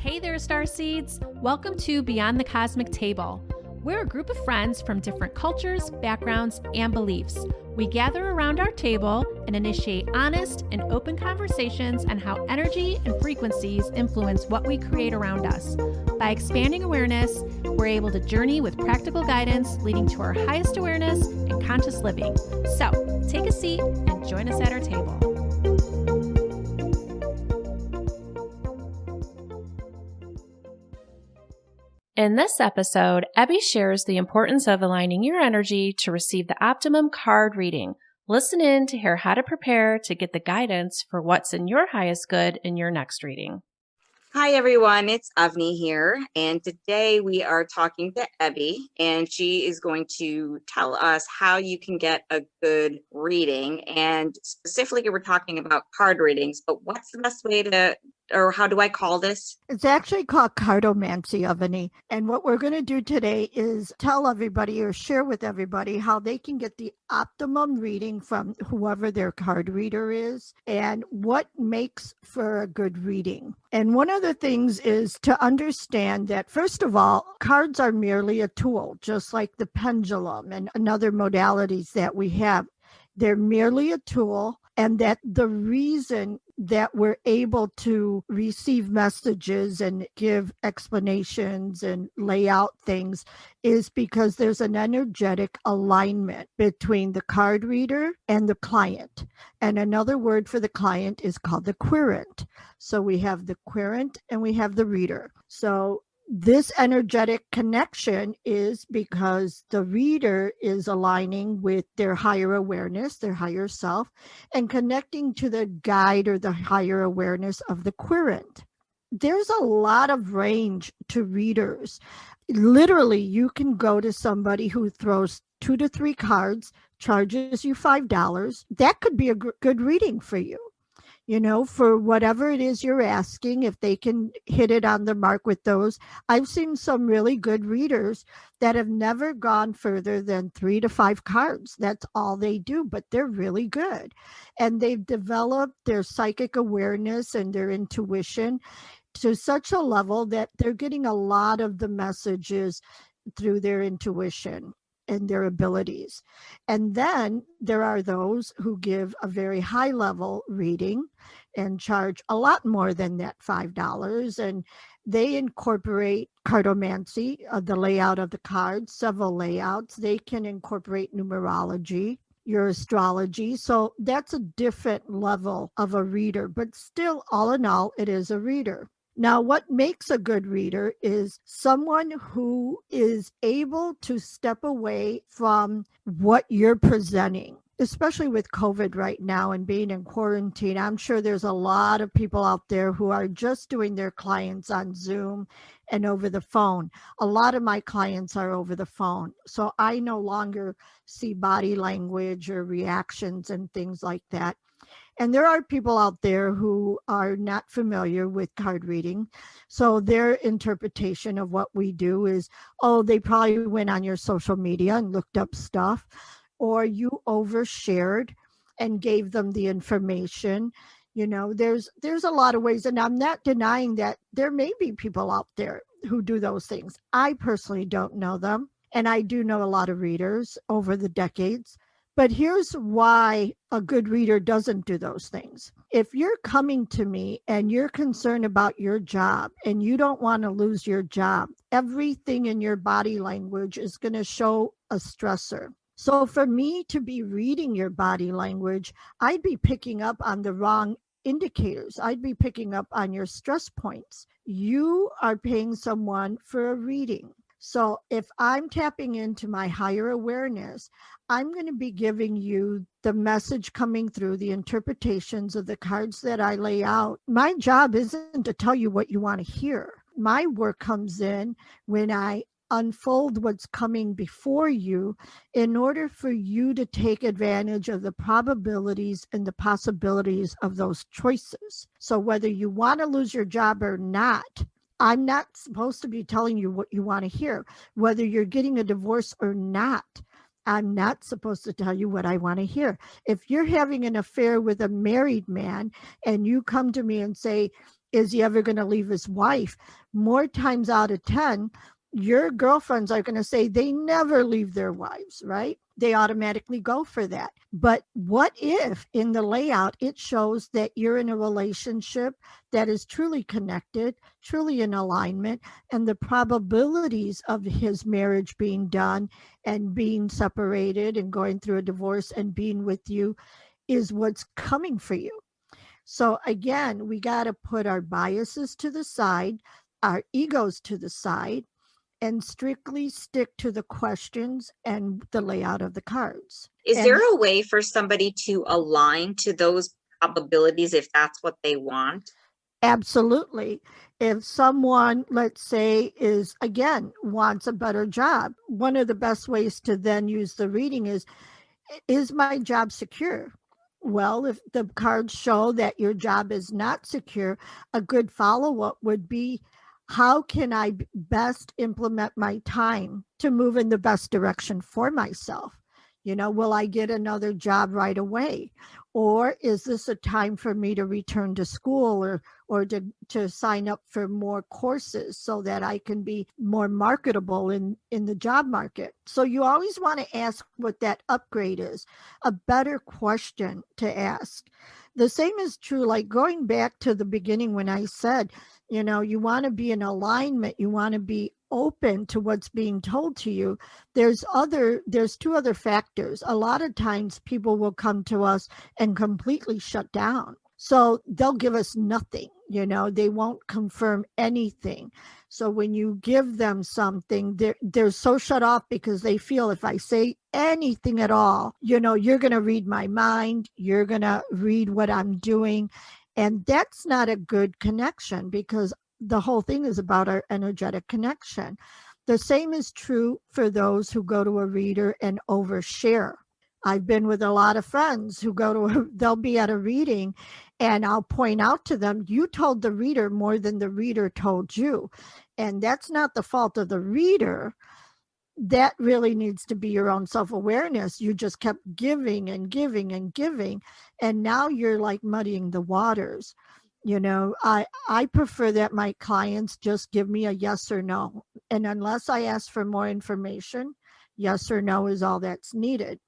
Hey there, Starseeds! Welcome to Beyond the Cosmic Table. We're a group of friends from different cultures, backgrounds, and beliefs. We gather around our table and initiate honest and open conversations on how energy and frequencies influence what we create around us. By expanding awareness, we're able to journey with practical guidance leading to our highest awareness and conscious living. So, take a seat and join us at our table. In this episode, Ebby shares the importance of aligning your energy to receive the optimum card reading. Listen in to hear how to prepare to get the guidance for what's in your highest good in your next reading. Hi everyone, it's Avni here, and today we are talking to Ebby, and she is going to tell us how you can get a good reading. And specifically, we're talking about card readings, but what's the best way to, or how do I call this? It's actually called cartomancy, Avani. And what we're going to do today is tell everybody or share with everybody how they can get the optimum reading from whoever their card reader is and what makes for a good reading. And one of the things is to understand that, first of all, cards are merely a tool, just like the pendulum and other modalities that we have. They're merely a tool, and that the reason that we're able to receive messages and give explanations and lay out things is because there's an energetic alignment between the card reader and the client. And another word for the client is called the querent. So we have the querent and we have the reader. So this energetic connection is because the reader is aligning with their higher awareness, their higher self, and connecting to the guide or the higher awareness of the querent. There's a lot of range to readers. Literally, you can go to somebody who throws 2 to 3 cards, charges you $5. That could be a good reading for you. You know, for whatever it is you're asking, if they can hit it on the mark with those. I've seen some really good readers that have never gone further than 3 to 5 cards. That's all they do, but they're really good. And they've developed their psychic awareness and their intuition to such a level that they're getting a lot of the messages through their intuition and their abilities. And then there are those who give a very high level reading and charge a lot more than that $5. And they incorporate cartomancy, the layout of the cards, several layouts. They can incorporate numerology, your astrology. So that's a different level of a reader, but still, all in all, it is a reader. Now, what makes a good reader is someone who is able to step away from what you're presenting, especially with COVID right now and being in quarantine. I'm sure there's a lot of people out there who are just doing their clients on Zoom and over the phone. A lot of my clients are over the phone. So I no longer see body language or reactions and things like that. And there are people out there who are not familiar with card reading. So their interpretation of what we do is, oh, they probably went on your social media and looked up stuff, or you overshared and gave them the information. You know, there's a lot of ways, and I'm not denying that there may be people out there who do those things. I personally don't know them, and I do know a lot of readers over the decades. But here's why a good reader doesn't do those things. If you're coming to me and you're concerned about your job and you don't want to lose your job, everything in your body language is going to show a stressor. So for me to be reading your body language, I'd be picking up on the wrong indicators. I'd be picking up on your stress points. You are paying someone for a reading. So if I'm tapping into my higher awareness, I'm going to be giving you the message coming through the interpretations of the cards that I lay out. My job isn't to tell you what you want to hear. My work comes in when I unfold what's coming before you in order for you to take advantage of the probabilities and the possibilities of those choices. So whether you want to lose your job or not, I'm not supposed to be telling you what you want to hear. Whether you're getting a divorce or not, I'm not supposed to tell you what I want to hear. If you're having an affair with a married man and you come to me and say, Is he ever going to leave his wife? More times out of 10, your girlfriends are going to say they never leave their wives, right? They automatically go for that. But what if in the layout it shows that you're in a relationship that is truly connected, truly in alignment, and the probabilities of his marriage being done and being separated and going through a divorce and being with you is what's coming for you? So again, we got to put our biases to the side, our egos to the side, and strictly stick to the questions and the layout of the cards. Is And there a way for somebody to align to those probabilities if that's what they want? absolutely, if someone, let's say, is again wants a better job, one of the best ways to then use the reading is my job secure? Well, if the cards show that your job is not secure, a good follow up would be, how can I best implement my time to move in the best direction for myself? Will I get another job right away? Or is this a time for me to return to school or to sign up for more courses so that I can be more marketable in the job market? So you always want to ask what that upgrade is, a better question to ask. The same is true, like going back to the beginning when I said, you want to be in alignment, you want to be open to what's being told to you. There's two other factors. A lot of times people will come to us and completely shut down. So they'll give us nothing, they won't confirm anything. So when you give them something, they're so shut off because they feel if I say anything at all, you're going to read my mind, you're going to read what I'm doing. And that's not a good connection because the whole thing is about our energetic connection. The same is true for those who go to a reader and overshare. I've been with a lot of friends who they'll be at a reading and I'll point out to them, you told the reader more than the reader told you. And that's not the fault of the reader. That really needs to be your own self-awareness. You just kept giving and giving and giving. And now you're like muddying the waters. I prefer that my clients just give me a yes or no. And unless I ask for more information, yes or no is all that's needed.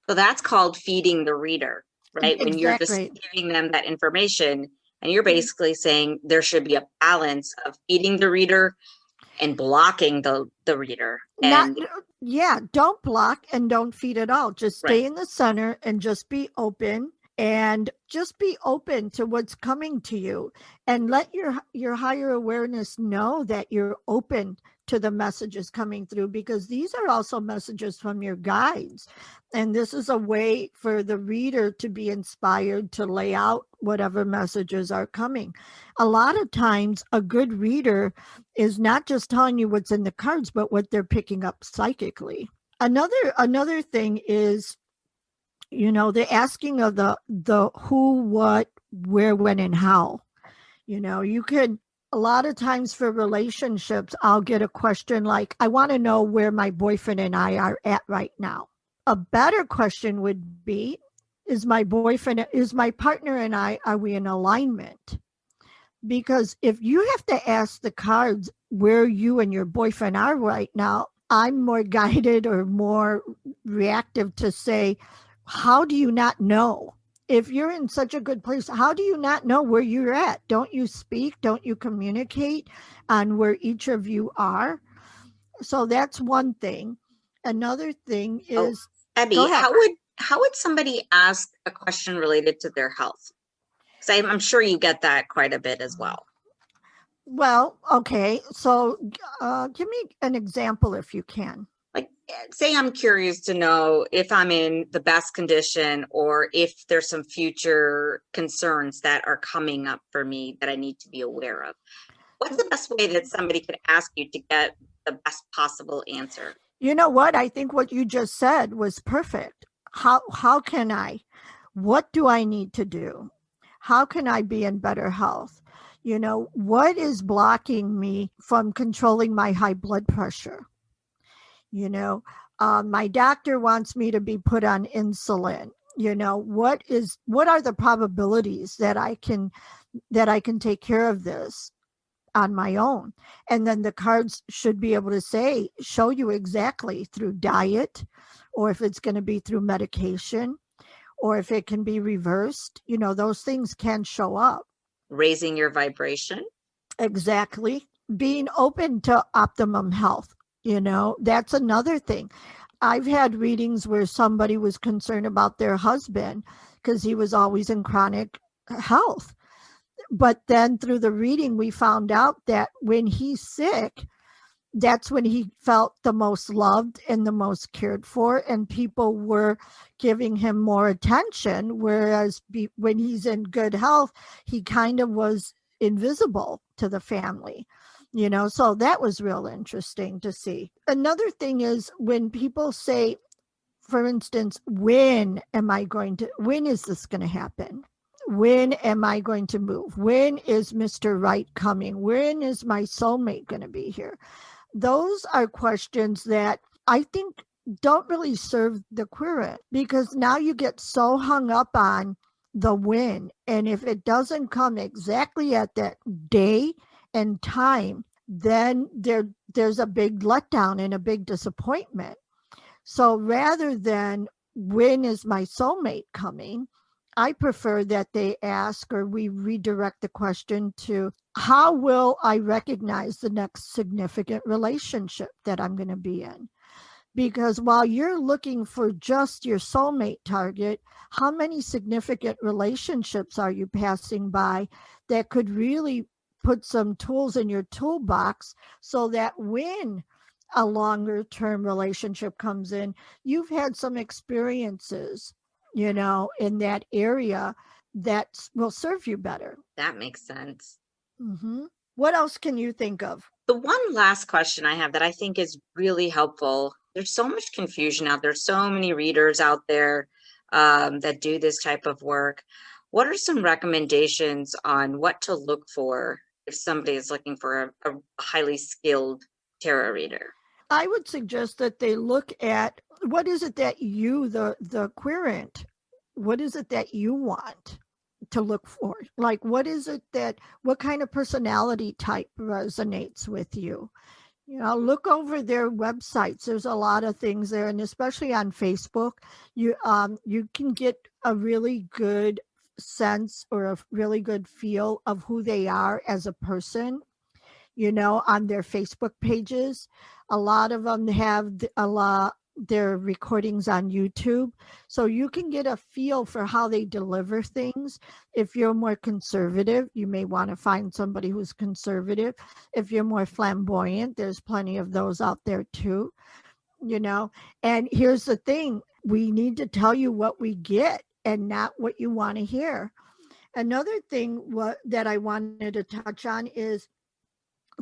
So that's called feeding the reader, right? When you're just Exactly. giving them that information and you're basically saying there should be a balance of feeding the reader and blocking the reader. Not, And yeah, don't block and don't feed at all. Just right. stay in the center and just be open, and just be open to what's coming to you, and let your higher awareness know that you're open to the messages coming through, because these are also messages from your guides. And this is a way for the reader to be inspired to lay out whatever messages are coming. A lot of times a good reader is not just telling you what's in the cards, but what they're picking up psychically. Another thing is, the asking of the who, what, where, when, and how. You could, a lot of times for relationships, I'll get a question like, I want to know where my boyfriend and I are at right now. A better question would be, is my partner and I, are we in alignment? Because if you have to ask the cards where you and your boyfriend are right now, I'm more guided or more reactive to say, how do you not know? If you're in such a good place, how do you not know where you're at? Don't you speak? Don't you communicate on where each of you are? So that's one thing. Another thing Oh, is, go Ebby, ahead. how would somebody ask a question related to their health? Because I'm sure you get that quite a bit as well. Well, okay. So give me an example if you can. Like, say I'm curious to know if I'm in the best condition or if there's some future concerns that are coming up for me that I need to be aware of. What's the best way that somebody could ask you to get the best possible answer? You know what? I think what you just said was perfect. How can I? What do I need to do? How can I be in better health? What is blocking me from controlling my high blood pressure? My doctor wants me to be put on insulin. What are the probabilities that I can that I can take care of this on my own. And then the cards should be able to show you exactly through diet, or if it's going to be through medication, or if it can be reversed. Those things can show up. Raising your vibration. Exactly. Being open to optimum health, that's another thing. I've had readings where somebody was concerned about their husband because he was always in chronic health. But then through the reading, we found out that when he's sick, that's when he felt the most loved and the most cared for, and people were giving him more attention. Whereas when he's in good health, he kind of was invisible to the family. So that was real interesting to see. Another thing is when people say, for instance, when is this going to happen? When am I going to move? When is Mr. Right coming? When is my soulmate going to be here? Those are questions that I think don't really serve the querent, because now you get so hung up on the when. And if it doesn't come exactly at that day and time, then there's a big letdown and a big disappointment. So rather than when is my soulmate coming, I prefer that they ask, or we redirect the question to, how will I recognize the next significant relationship that I'm going to be in? Because while you're looking for just your soulmate target, how many significant relationships are you passing by that could really put some tools in your toolbox so that when a longer term relationship comes in, you've had some experiences, in that area that will serve you better. That makes sense. Mm-hmm. What else can you think of? The one last question I have that I think is really helpful. There's so much confusion out there, so many readers out there that do this type of work. What are some recommendations on what to look for if somebody is looking for a highly skilled tarot reader? I would suggest that they look at, what is it that you, the querent, what is it that you want to look for? Like, what kind of personality type resonates with you? Look over their websites. There's a lot of things there, and especially on Facebook, you can get a really good sense or a really good feel of who they are as a person, on their Facebook pages. A lot of them have their recordings on YouTube. So you can get a feel for how they deliver things. If you're more conservative, you may want to find somebody who's conservative. If you're more flamboyant, there's plenty of those out there too, And here's the thing, we need to tell you what we get and not what you want to hear. Another thing that I wanted to touch on is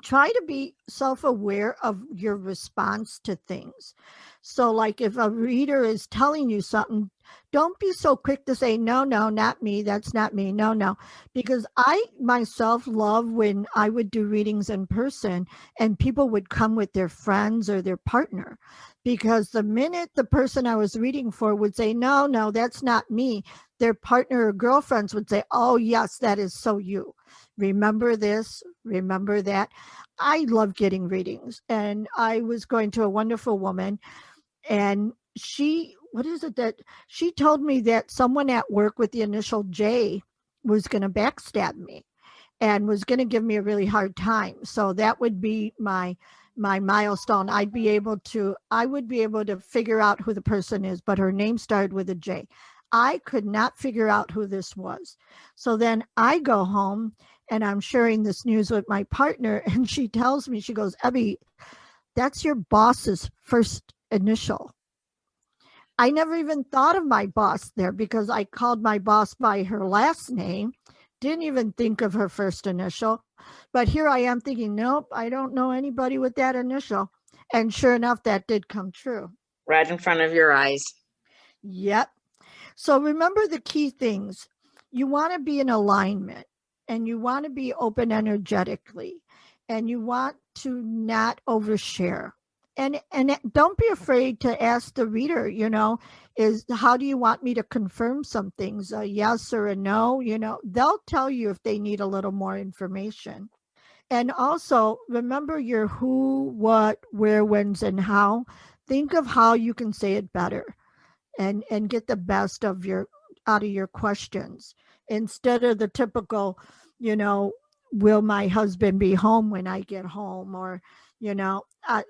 try to be self-aware of your response to things. So like if a reader is telling you something, don't be so quick to say, no, not me. That's not me. No. Because I myself love when I would do readings in person and people would come with their friends or their partner. Because the minute the person I was reading for would say, no, that's not me, their partner or girlfriends would say, oh, yes, that is so you. Remember this, remember that. I love getting readings. And I was going to a wonderful woman, and she told me that someone at work with the initial J was going to backstab me and was going to give me a really hard time. So that would be my milestone. I would be able to figure out who the person is, but her name started with a J. I could not figure out who this was. So then I go home and I'm sharing this news with my partner, and she tells me, she goes, Ebby, that's your boss's first initial. I never even thought of my boss there because I called my boss by her last name, didn't even think of her first initial. But here I am thinking, nope, I don't know anybody with that initial. And sure enough, that did come true. Right in front of your eyes. Yep. So remember the key things. You want to be in alignment, and you want to be open energetically, and you want to not overshare. And don't be afraid to ask the reader, is how do you want me to confirm some things? A yes or a no? They'll tell you if they need a little more information. And also remember your who, what, where, whens, and how. Think of how you can say it better and get the best out of your questions instead of the typical, will my husband be home when I get home? Or,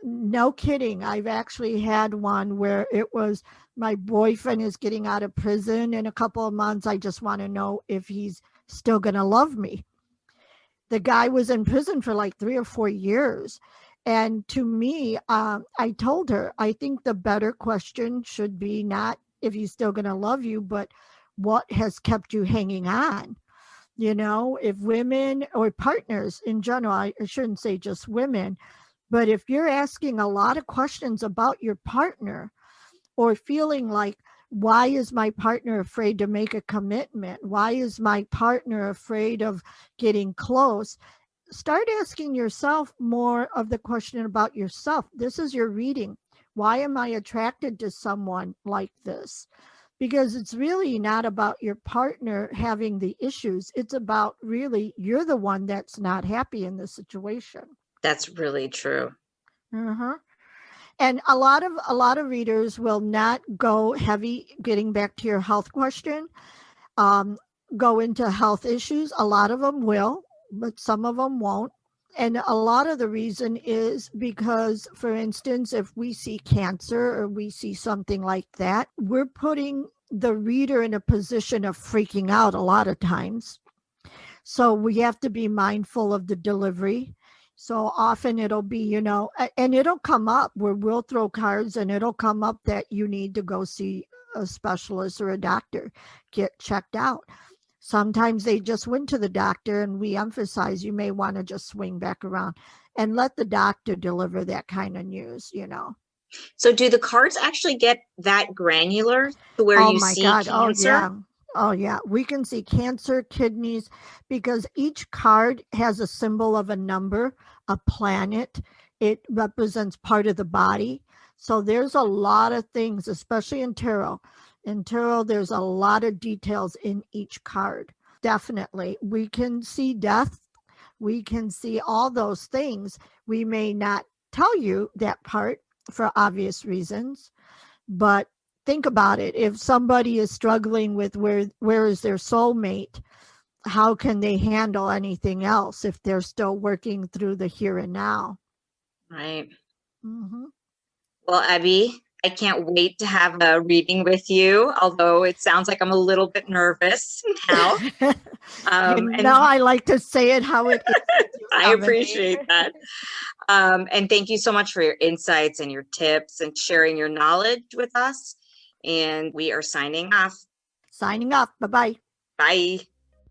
no kidding. I've actually had one where it was my boyfriend is getting out of prison in a couple of months. I just want to know if he's still going to love me. The guy was in prison for like 3 or 4 years. And to me, I told her, I think the better question should be not if he's still going to love you, but what has kept you hanging on? If women or partners in general, I shouldn't say just women, but if you're asking a lot of questions about your partner or feeling like, why is my partner afraid to make a commitment? Why is my partner afraid of getting close? Start asking yourself more of the question about yourself. This is your reading. Why am I attracted to someone like this? Because it's really not about your partner having the issues. It's about really you're the one that's not happy in this situation. That's really true. Uh-huh. And a lot of readers will not go heavy, getting back to your health question, go into health issues. A lot of them will, but some of them won't. And a lot of the reason is because, for instance, if we see cancer or we see something like that, we're putting the reader in a position of freaking out a lot of times. So we have to be mindful of the delivery. So often it'll be, and it'll come up where we'll throw cards and it'll come up that you need to go see a specialist or a doctor, get checked out. Sometimes they just went to the doctor, and we emphasize you may want to just swing back around and let the doctor deliver that kind of news, So do the cards actually get that granular to where you see cancer? Oh yeah. We can see cancer, kidneys, because each card has a symbol of a number, a planet. It represents part of the body. So there's a lot of things, especially in tarot. In tarot, there's a lot of details in each card. Definitely. We can see death. We can see all those things. We may not tell you that part for obvious reasons, but think about it. If somebody is struggling with where is their soulmate, how can they handle anything else if they're still working through the here and now? Right. Mm-hmm. Well, Ebby, I can't wait to have a reading with you, although it sounds like I'm a little bit nervous now. I like to say it how it is. I appreciate that. And thank you so much for your insights and your tips and sharing your knowledge with us. And we are signing off. Signing off. Bye-bye. Bye.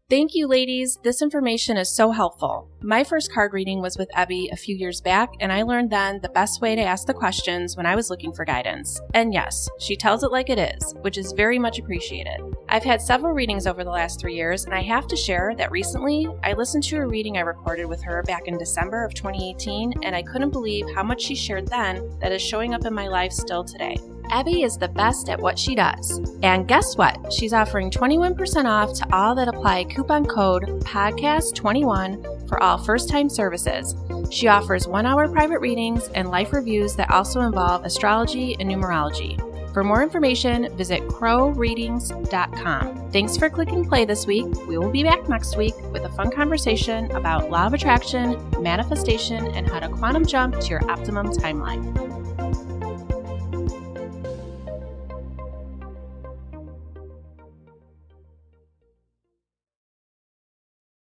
Thank you, ladies. This information is so helpful. My first card reading was with Ebby a few years back, and I learned then the best way to ask the questions when I was looking for guidance. And yes, she tells it like it is, which is very much appreciated. I've had several readings over the last 3 years, and I have to share that recently I listened to a reading I recorded with her back in December of 2018, and I couldn't believe how much she shared then that is showing up in my life still today. Ebby is the best at what she does. And guess what? She's offering 21% off to all that apply coupon code PODCAST21 for all first-time services. She offers 1-hour private readings and life reviews that also involve astrology and numerology. For more information, visit crowreadings.com. Thanks for clicking play this week. We will be back next week with a fun conversation about law of attraction, manifestation, and how to quantum jump to your optimum timeline.